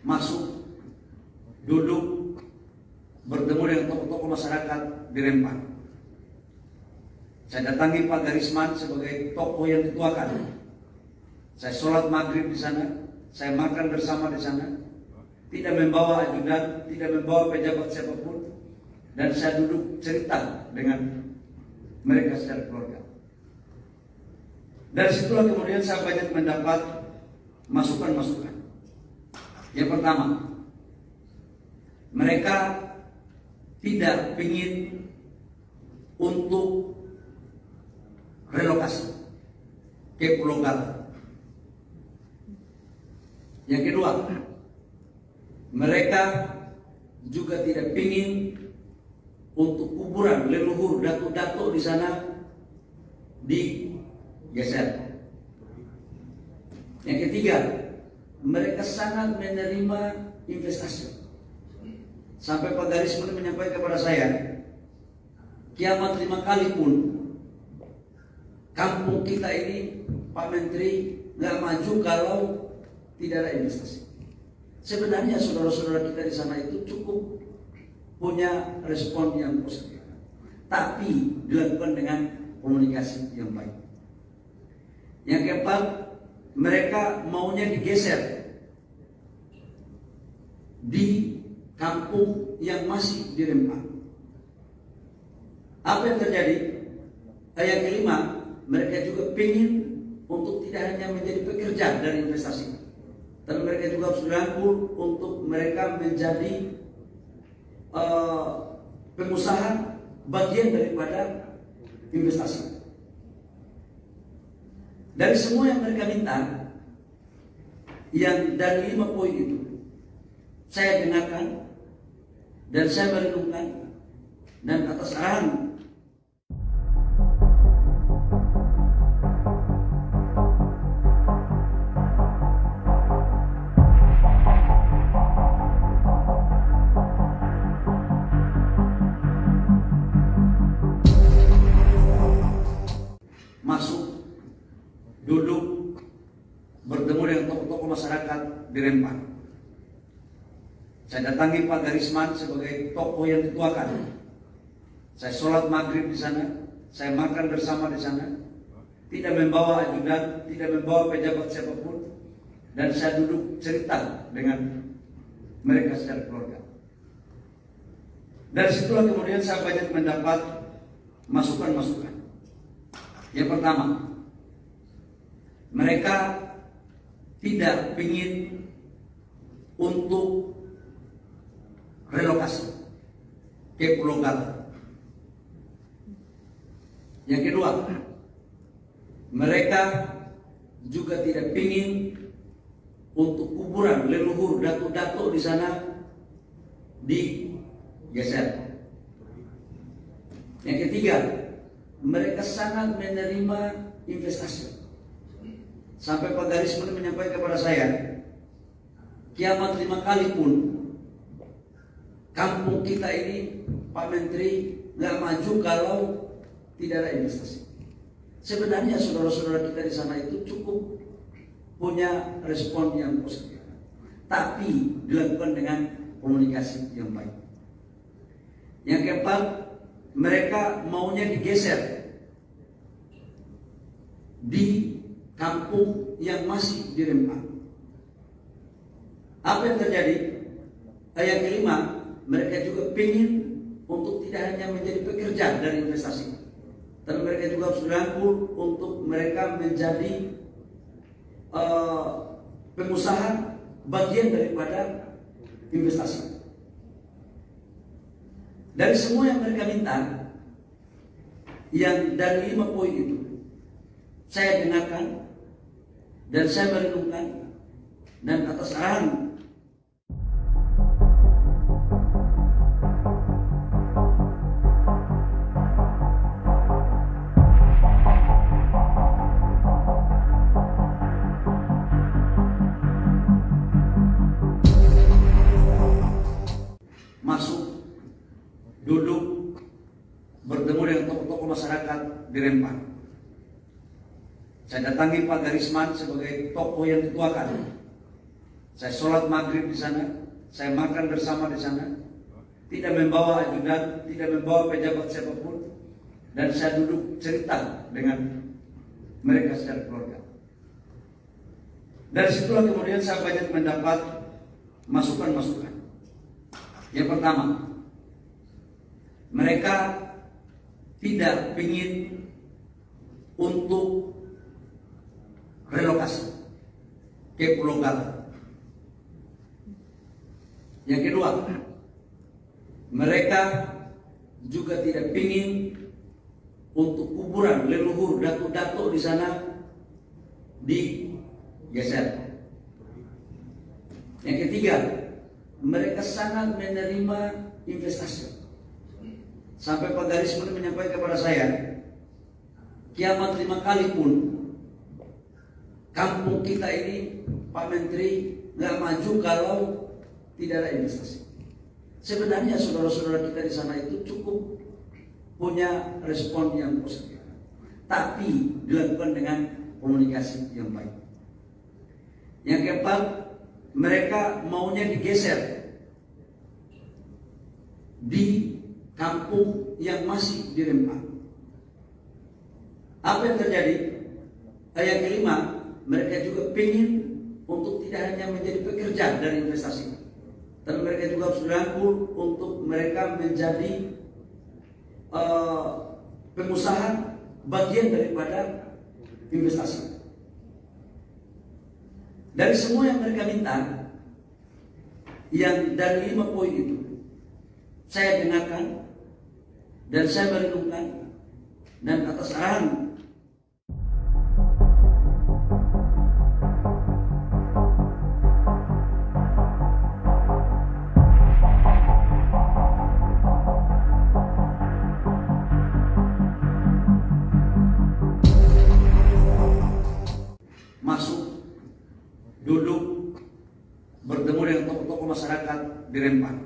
masuk, duduk, bertemu dengan tokoh-tokoh masyarakat di Rempang. Saya datangi Pak Garisman sebagai tokoh yang dituakan. Saya sholat maghrib di sana, saya makan bersama di sana, tidak membawa ajudan, tidak membawa pejabat siapapun, dan saya duduk cerita dengan mereka secara keluarga. Dari situlah kemudian saya banyak mendapat masukan-masukan. Yang pertama, mereka tidak ingin untuk relokasi ke Pulau Galang. Yang kedua, mereka juga tidak ingin untuk kuburan leluhur datuk-datuk di sana digeser. Yang ketiga, mereka sangat menerima investasi. Sampai Pak Garisman menyampaikan kepada saya, kiamat 5 kali pun kampung kita ini, Pak Menteri, nggak maju kalau tidak ada investasi. Sebenarnya saudara-saudara kita di sana itu cukup punya respon yang positif, tapi dilakukan dengan komunikasi yang baik. Yang keempat, mereka maunya digeser di kampung yang masih di Rempang. Apa yang terjadi? Yang kelima, mereka juga ingin untuk tidak hanya menjadi pekerja dari investasi, tapi mereka juga harus dirangkul untuk mereka menjadi pengusaha bagian daripada investasi. Dari semua yang mereka minta, yang dari 5 poin itu, saya dengarkan dan saya merenungkan, dan atas arahan masuk, duduk, bertemu dengan tokoh-tokoh masyarakat di Rempang. Saya datangi Pak Garisman sebagai tokoh yang dituakan. Saya sholat maghrib di sana, saya makan bersama di sana, tidak membawa ajudan, tidak membawa pejabat siapapun, dan saya duduk cerita dengan mereka secara keluarga. Dari situlah kemudian saya banyak mendapat masukan-masukan. Yang pertama, mereka tidak ingin untuk relokasi ke Pulau Galang. Yang kedua, mereka juga tidak ingin untuk kuburan leluhur datuk-datuk di sana digeser. Yang ketiga, mereka sangat menerima investasi. Sampai Pak Garisman menyampaikan kepada saya, kiamat 5 kali pun kampung kita ini, Pak Menteri, nggak maju kalau tidak ada investasi. Sebenarnya saudara-saudara kita di sana itu cukup punya respon yang positif, tapi dilakukan dengan komunikasi yang baik. Yang keempat, mereka maunya digeser di kampung yang masih di Rempang. Apa yang terjadi? Yang kelima, mereka juga ingin untuk tidak hanya menjadi pekerja dari investasi, tapi mereka juga harus dirangkul untuk mereka menjadi pengusaha bagian daripada investasi. Dari semua yang mereka minta, yang dari 5 poin itu, saya dengarkan dan saya merenungkan, dan atas arahan masuk, duduk, bertemu dengan tokoh-tokoh masyarakat di Rempang. Saya datangi Pak Garisman sebagai tokoh yang dituakan. Saya sholat maghrib di sana, saya makan bersama di sana, tidak membawa ajudan, tidak membawa pejabat siapapun, dan saya duduk cerita dengan mereka secara keluarga. Dari situlah kemudian saya banyak mendapat masukan-masukan. Yang pertama, mereka tidak ingin untuk relokasi ke Pulau Galang. Yang kedua, mereka juga tidak ingin untuk kuburan leluhur datuk-datuk di sana digeser. Yang ketiga, mereka sangat menerima investasi. Sampai Pak Garisman menyampaikan kepada saya, kiamat 5 kali pun kampung kita ini, Pak Menteri, nggak maju kalau tidak ada investasi. Sebenarnya saudara-saudara kita di sana itu cukup punya respon yang positif, tapi dilakukan dengan komunikasi yang baik. Yang keempat, mereka maunya digeser di kampung yang masih dirempah. Apa yang terjadi? Yang kelima, mereka juga ingin untuk tidak hanya menjadi pekerja dari investasi, tapi mereka juga harus dirangkul untuk mereka menjadi pengusaha bagian daripada investasi. Dari semua yang mereka minta, yang dari 5 poin itu, saya dengarkan dan saya merenungkan, dan atas arahan masuk, duduk, bertemu dengan tokoh-tokoh masyarakat di Rempang.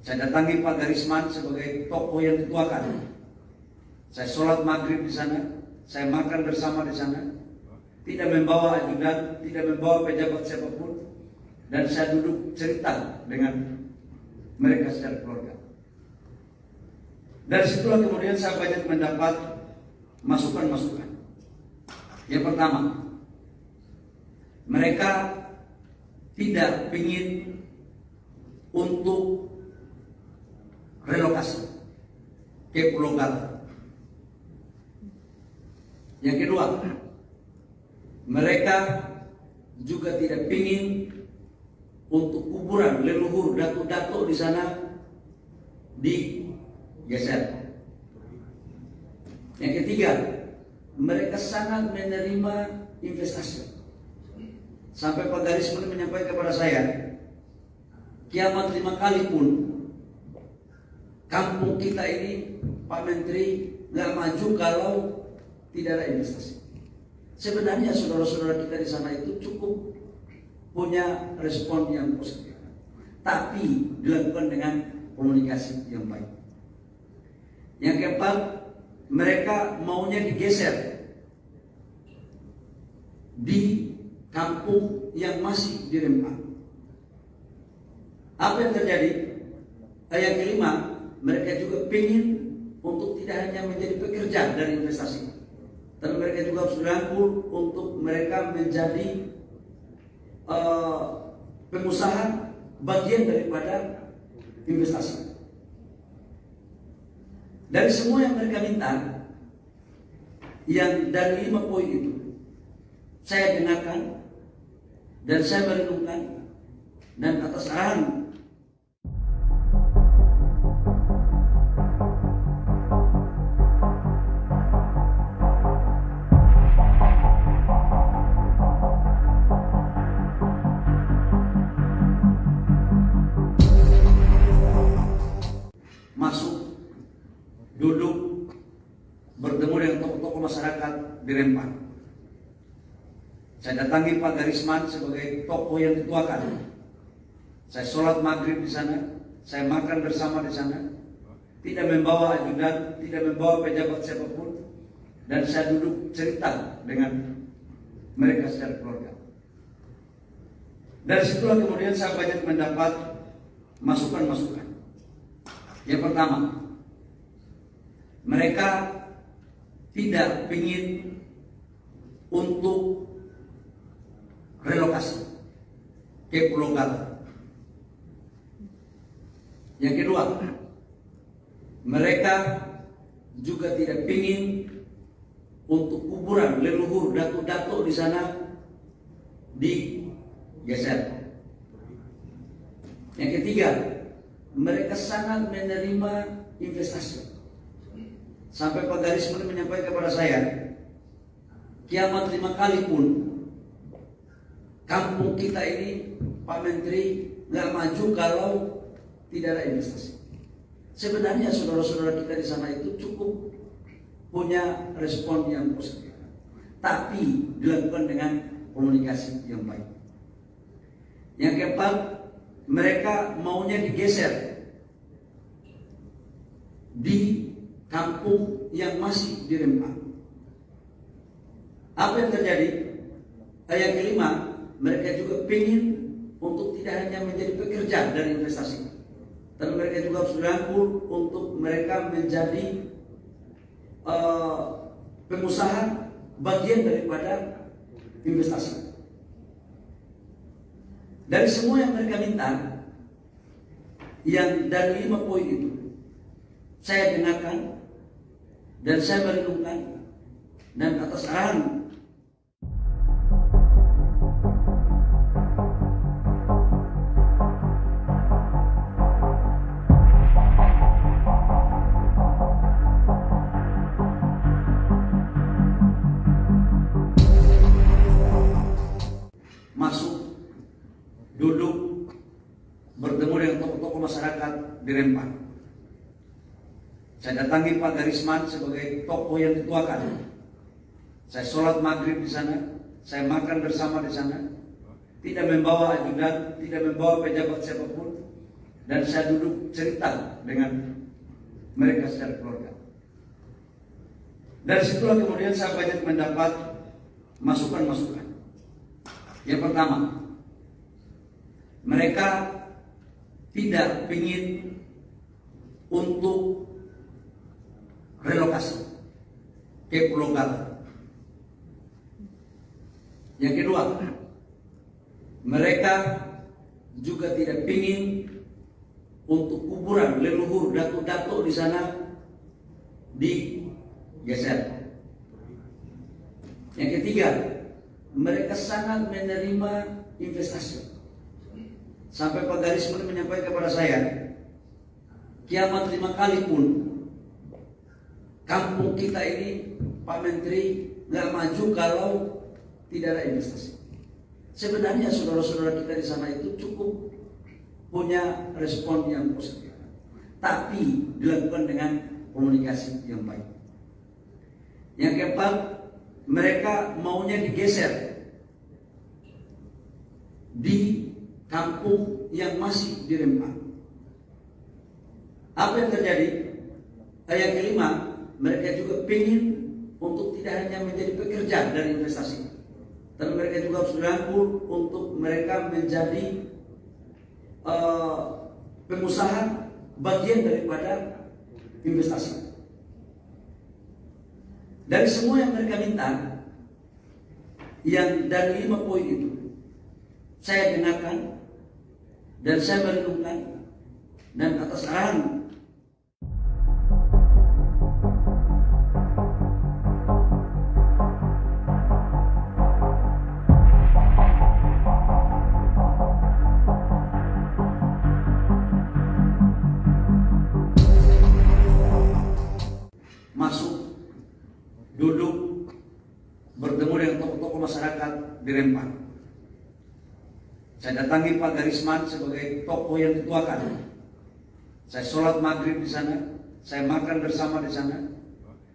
Saya datangi Pak Garisman sebagai tokoh yang dituakan. Saya sholat maghrib di sana, saya makan bersama di sana, tidak membawa ajudan, tidak membawa pejabat siapapun, dan saya duduk cerita dengan mereka secara keluarga. Dari situlah kemudian saya banyak mendapat masukan-masukan. Yang pertama, mereka tidak ingin untuk relokasi ke Pulau Galang. Yang kedua, mereka juga tidak ingin untuk kuburan leluhur datuk-datuk di sana digeser. Yang ketiga, mereka sangat menerima investasi. Sampai Pak Garisman menyampaikan kepada saya, kiamat 5 kali pun kampung kita ini, Pak Menteri, nggak maju kalau tidak ada investasi. Sebenarnya saudara-saudara kita di sana itu cukup punya respon yang positif, tapi dilakukan dengan komunikasi yang baik. Yang keempat, mereka maunya digeser di kampung yang masih dirempah. Apa yang terjadi? Yang kelima, mereka juga ingin untuk tidak hanya menjadi pekerja dari investasi, tapi mereka juga harus dirangkul untuk mereka menjadi pengusaha bagian daripada investasi. Dari semua yang mereka minta, yang dari 5 poin itu, saya dengarkan dan saya merenungkan, dan atas arahan masuk, duduk, bertemu dengan tokoh-tokoh masyarakat di Rempang. Saya datangi Pak Garisman sebagai tokoh yang dituakan. Saya sholat maghrib di sana, saya makan bersama di sana, tidak membawa ajudan, tidak membawa pejabat siapapun, dan saya duduk cerita dengan mereka secara keluarga. Dari situlah kemudian saya banyak mendapat masukan-masukan. Yang pertama, mereka tidak ingin untuk relokasi ke Pulau Galang. Yang kedua, mereka juga tidak ingin untuk kuburan leluhur datuk-datuk di sana digeser. Yang ketiga, mereka sangat menerima investasi. Sampai Pak Garisman menyampaikan kepada saya, kiamat 5 kali pun kampung kita ini, Pak Menteri, nggak maju kalau tidak ada investasi. Sebenarnya saudara-saudara kita di sana itu cukup punya respon yang positif, tapi dilakukan dengan komunikasi yang baik. Yang keempat, mereka maunya digeser di kampung yang masih di Rempang. Apa yang terjadi? Yang kelima, mereka juga ingin untuk tidak hanya menjadi pekerja dari investasi, tapi mereka juga harus dirangkul untuk mereka menjadi pengusaha bagian daripada investasi. Dari semua yang mereka minta, yang dari 5 poin itu, saya dengarkan dan saya merenungkan, dan atas arahan masuk, duduk, bertemu dengan tokoh-tokoh masyarakat di Rempang. Saya datangi Pak Garisman sebagai tokoh yang dituakan. Saya sholat maghrib di sana, saya makan bersama di sana, tidak membawa ajudan, tidak membawa pejabat siapapun, dan saya duduk cerita dengan mereka secara keluarga. Dari situlah kemudian saya banyak mendapat masukan-masukan. Yang pertama, mereka tidak ingin untuk relokasi ke Pulau Galang. Yang kedua, mereka juga tidak ingin untuk kuburan leluhur datuk-datuk di sana digeser. Yang ketiga, mereka sangat menerima investasi. Sampai Pak Garisman menyampaikan kepada saya, kiamat 5 kali pun kampung kita ini, Pak Menteri, nggak maju kalau tidak ada investasi. Sebenarnya saudara-saudara kita di sana itu cukup punya respon yang positif, tapi dilakukan dengan komunikasi yang baik. Yang keempat, mereka maunya digeser di kampung yang masih di Rempang. Apa yang terjadi? Yang kelima, mereka juga ingin untuk tidak hanya menjadi pekerja dari investasi, tapi mereka juga harus dirangkul untuk mereka menjadi pengusaha bagian daripada investasi. Dari semua yang mereka minta, yang dari 5 poin itu, saya dengarkan dan saya merenungkan, dan atas arahan masuk, duduk, bertemu dengan tokoh-tokoh masyarakat di Rempang. Saya datangi Pak Garisman sebagai tokoh yang dituakan. Saya sholat maghrib di sana, saya makan bersama di sana,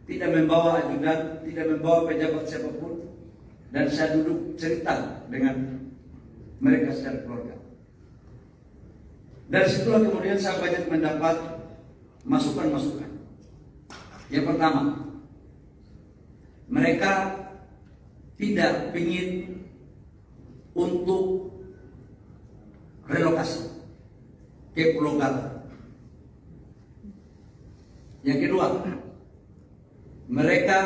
tidak membawa ajudan, tidak membawa pejabat siapapun, dan saya duduk cerita dengan mereka secara keluarga. Dari situlah kemudian saya banyak mendapat masukan-masukan. Yang pertama, mereka tidak ingin untuk relokasi ke Pulau Galang. Yang kedua, mereka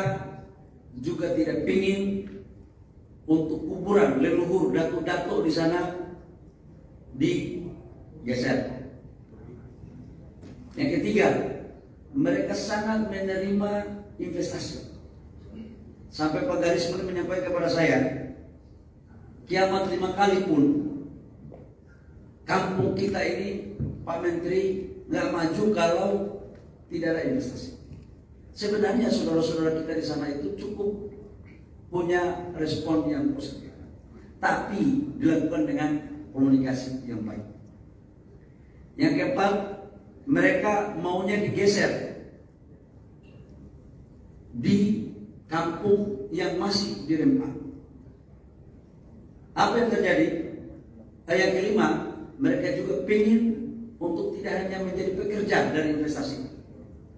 juga tidak ingin untuk kuburan leluhur datuk-datuk di sana digeser. Yang ketiga, mereka sangat menerima investasi. Sampai Pak Garisman menyampaikan kepada saya, kiamat 5 kali pun kampung kita ini, Pak Menteri, nggak maju kalau tidak ada investasi. Sebenarnya saudara-saudara kita di sana itu cukup punya respon yang positif, tapi dilakukan dengan komunikasi yang baik. Yang keempat, mereka maunya digeser di kampung yang masih di Rempang. Apa yang terjadi? Yang kelima, mereka juga ingin untuk tidak hanya menjadi pekerja dari investasi,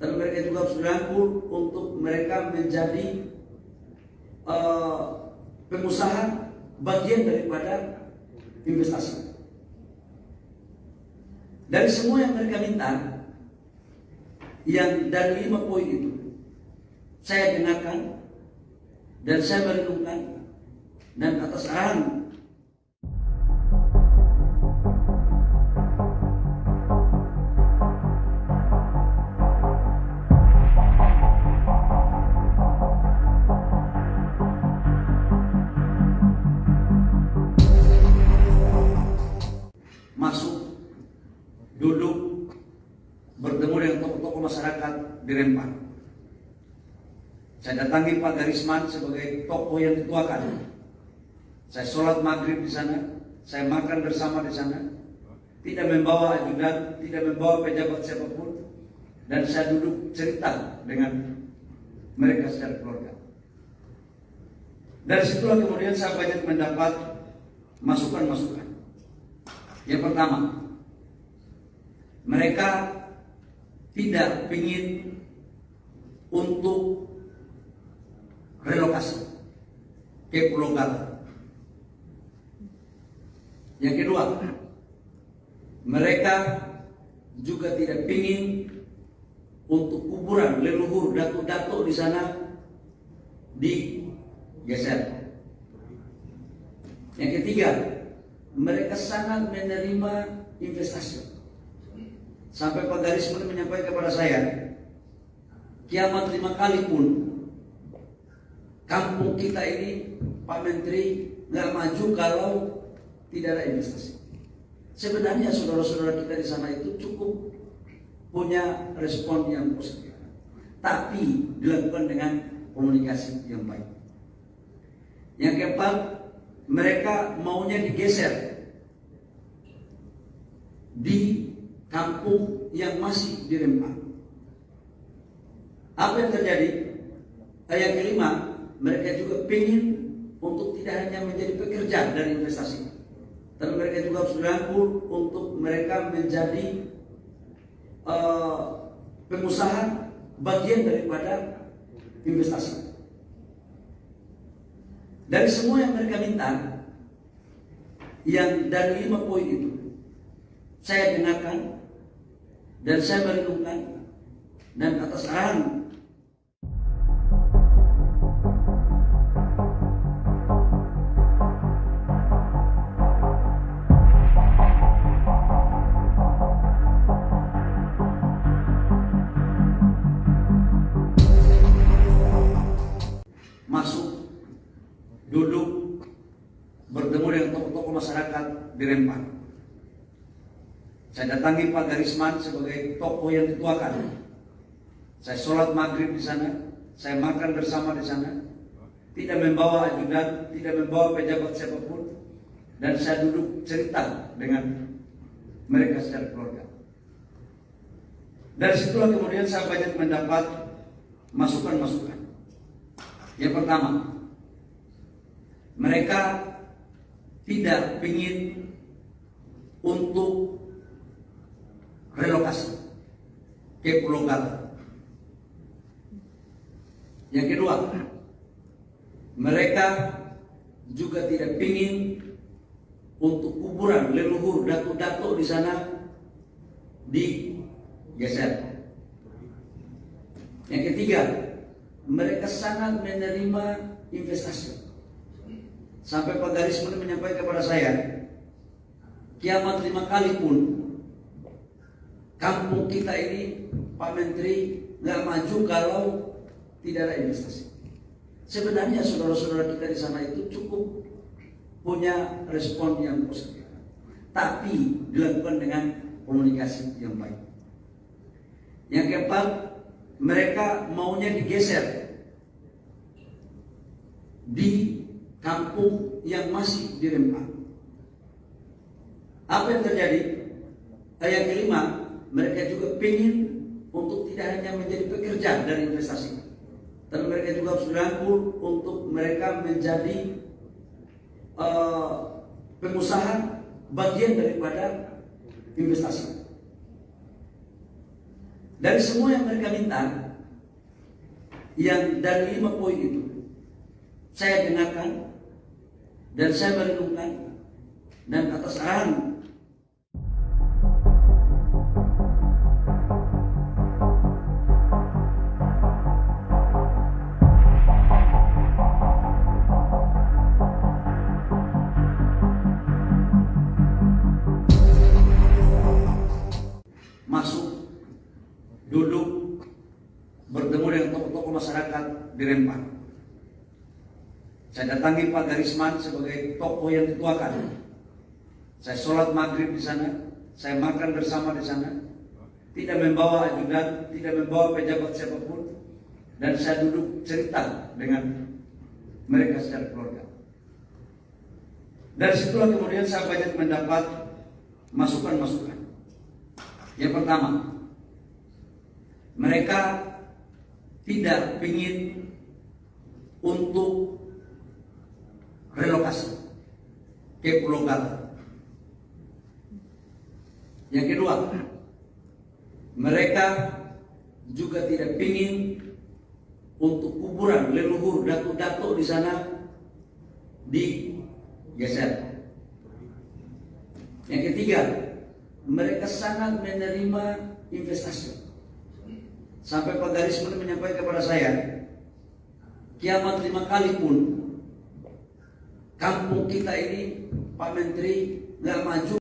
tapi mereka juga harus dirangkul untuk mereka menjadi pengusaha bagian daripada investasi. Dari semua yang mereka minta, yang dari 5 poin itu, saya dengarkan dan saya merenungkan, dan atas arahan masuk, duduk, bertemu dengan tokoh-tokoh masyarakat di Rempang. Saya datangi Pak Garisman sebagai tokoh yang dituakan. Saya sholat maghrib di sana, saya makan bersama di sana, tidak membawa ajudan, tidak membawa pejabat siapapun, dan saya duduk cerita dengan mereka secara keluarga. Dari situlah kemudian saya banyak mendapat masukan-masukan. Yang pertama, mereka tidak ingin untuk relokasi ke Pulau Galang. Yang kedua, mereka juga tidak ingin untuk kuburan leluhur datuk-datuk di sana digeser. Yang ketiga, mereka sangat menerima investasi. Sampai Pak Garisman menyampaikan kepada saya, kiamat 5 kali pun kampung kita ini, Pak Menteri, nggak maju kalau tidak ada investasi. Sebenarnya saudara-saudara kita di sana itu cukup punya respon yang positif, tapi dilakukan dengan komunikasi yang baik. Yang keempat, mereka maunya digeser di kampung yang masih di Rempang. Apa yang terjadi? Yang kelima, mereka juga ingin untuk tidak hanya menjadi pekerja dari investasi, tapi mereka juga harus dirangkul untuk mereka menjadi pengusaha bagian daripada investasi. Dari semua yang mereka minta, yang dari 5 poin itu, saya dengarkan dan saya merenungkan, dan atas arahan masuk, duduk, bertemu dengan tokoh-tokoh masyarakat di Rempang. Saya datangi Pak Garisman sebagai tokoh yang dituakan. Saya sholat maghrib di sana, saya makan bersama di sana, tidak membawa ajudan, tidak membawa pejabat siapapun, dan saya duduk cerita dengan mereka secara keluarga. Dari situlah kemudian saya banyak mendapat masukan-masukan. Yang pertama, mereka tidak ingin untuk relokasi ke Pulau Galang. Yang kedua, mereka juga tidak ingin untuk kuburan leluhur datuk-datuk di sana digeser. Yang ketiga, mereka sangat menerima investasi. Sampai Pak Garisman menyampaikan kepada saya, kiamat 5 kali pun kampung kita ini, Pak Menteri, nggak maju kalau tidak ada investasi. Sebenarnya saudara-saudara kita di sana itu cukup punya respon yang positif, tapi dilakukan dengan komunikasi yang baik. Yang keempat, mereka maunya digeser di kampung yang masih di Rempang. Apa yang terjadi? Yang kelima, mereka juga ingin untuk tidak hanya menjadi pekerja dari investasi, tapi mereka juga harus dirangkul untuk mereka menjadi pengusaha bagian daripada investasi. Dari semua yang mereka minta, yang dari 5 poin itu, saya dengarkan dan saya merenungkan, dan atas arahan masuk, duduk, bertemu dengan tokoh-tokoh masyarakat di Rempang. Saya datangi Pak Garisman sebagai tokoh yang dituakan. Saya sholat maghrib di sana, saya makan bersama di sana, tidak membawa ajudan, tidak membawa pejabat siapapun, dan saya duduk cerita dengan mereka secara keluarga. Dari situlah kemudian saya banyak mendapat masukan-masukan. Yang pertama, mereka tidak ingin untuk relokasi ke Pulau Galang. Yang kedua, mereka juga tidak ingin untuk kuburan leluhur datuk-datuk di sana digeser. Yang ketiga, mereka sangat menerima investasi. Sampai Pak Garisman menyampaikan kepada saya, kiamat 5 kali pun kampung kita ini, Pak Menteri, nggak maju